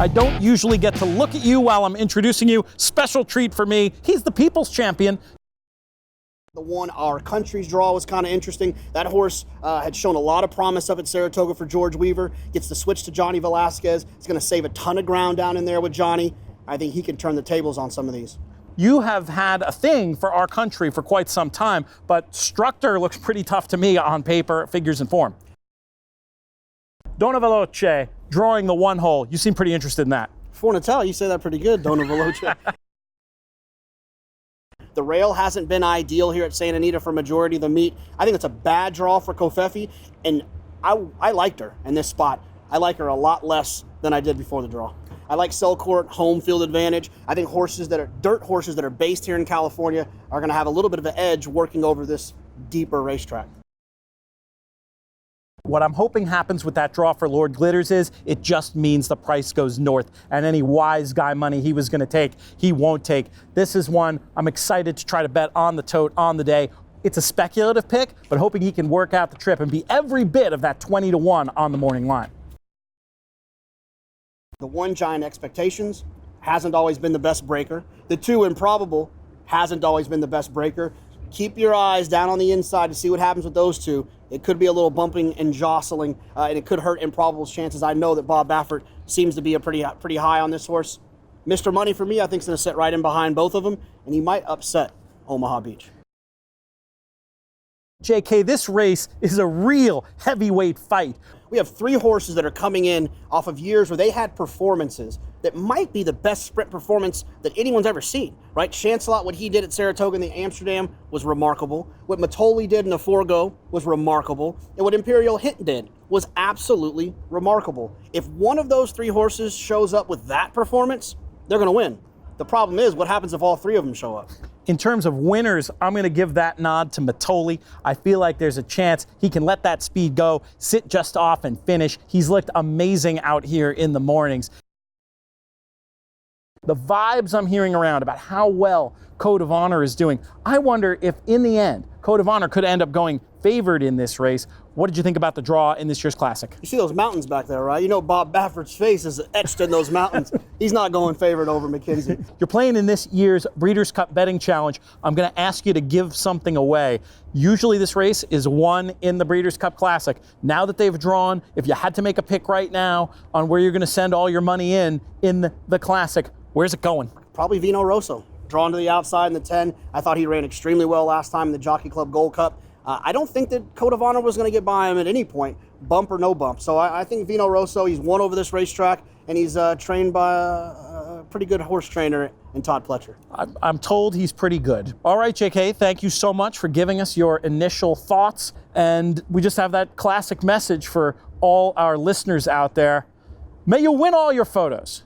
I don't usually get to look at you while I'm introducing you. Special treat for me. He's the people's champion. The one Our Country's draw was kind of interesting. That horse had shown a lot of promise up at Saratoga for George Weaver. Gets the switch to Johnny Velasquez. It's going to save a ton of ground down in there with Johnny. I think he can turn the tables on some of these. You have had a thing for Our Country for quite some time, but Structor looks pretty tough to me on paper, figures, and form. Donna Veloce, drawing the one hole. You seem pretty interested in that. Fornatale, you say that pretty good, Donna Veloce. The rail hasn't been ideal here at Santa Anita for majority of the meet. I think it's a bad draw for Kofefi, and I liked her in this spot. I like her a lot less than I did before the draw. I like Selcourt, home field advantage. I think dirt horses that are based here in California are going to have a little bit of an edge working over this deeper racetrack. What I'm hoping happens with that draw for Lord Glitters is it just means the price goes north, and any wise guy money he was going to take, he won't take. This is one I'm excited to try to bet on the tote on the day. It's a speculative pick, but hoping he can work out the trip and be every bit of that 20-1 on the morning line. The 1 Giant Expectations hasn't always been the best breaker. The 2 Improbable hasn't always been the best breaker. Keep your eyes down on the inside to see what happens with those two. It could be a little bumping and jostling, and it could hurt Improbable's chances. I know that Bob Baffert seems to be pretty high on this horse. Mr. Money, for me, I think is going to sit right in behind both of them, and he might upset Omaha Beach. JK, this race is a real heavyweight fight. We have 3 horses that are coming in off of years where they had performances that might be the best sprint performance that anyone's ever seen, right? Chancelot, what he did at Saratoga and the Amsterdam was remarkable. What Matoli did in the Forgo was remarkable. And what Imperial Hint did was absolutely remarkable. If one of those 3 horses shows up with that performance, they're going to win. The problem is, what happens if all 3 of them show up? In terms of winners, I'm going to give that nod to Matoli. I feel like there's a chance he can let that speed go, sit just off and finish. He's looked amazing out here in the mornings. The vibes I'm hearing around about how well Code of Honor is doing, I wonder if in the end, Code of Honor could end up going favored in this race. What did you think about the draw in this year's Classic? You see those mountains back there, right? You know Bob Baffert's face is etched in those mountains. He's not going favored over McKenzie. You're playing in this year's Breeders' Cup Betting Challenge. I'm going to ask you to give something away. Usually this race is won in the Breeders' Cup Classic. Now that they've drawn, if you had to make a pick right now on where you're going to send all your money in the Classic, where's it going? Probably Vino Rosso. Drawn to the outside in the 10. I thought he ran extremely well last time in the Jockey Club Gold Cup. I don't think that Code of Honor was going to get by him at any point, bump or no bump. So I think Vino Rosso, he's won over this racetrack, and he's trained by a pretty good horse trainer in Todd Pletcher. I'm told he's pretty good. All right, JK, thank you so much for giving us your initial thoughts. And we just have that classic message for all our listeners out there. May you win all your photos.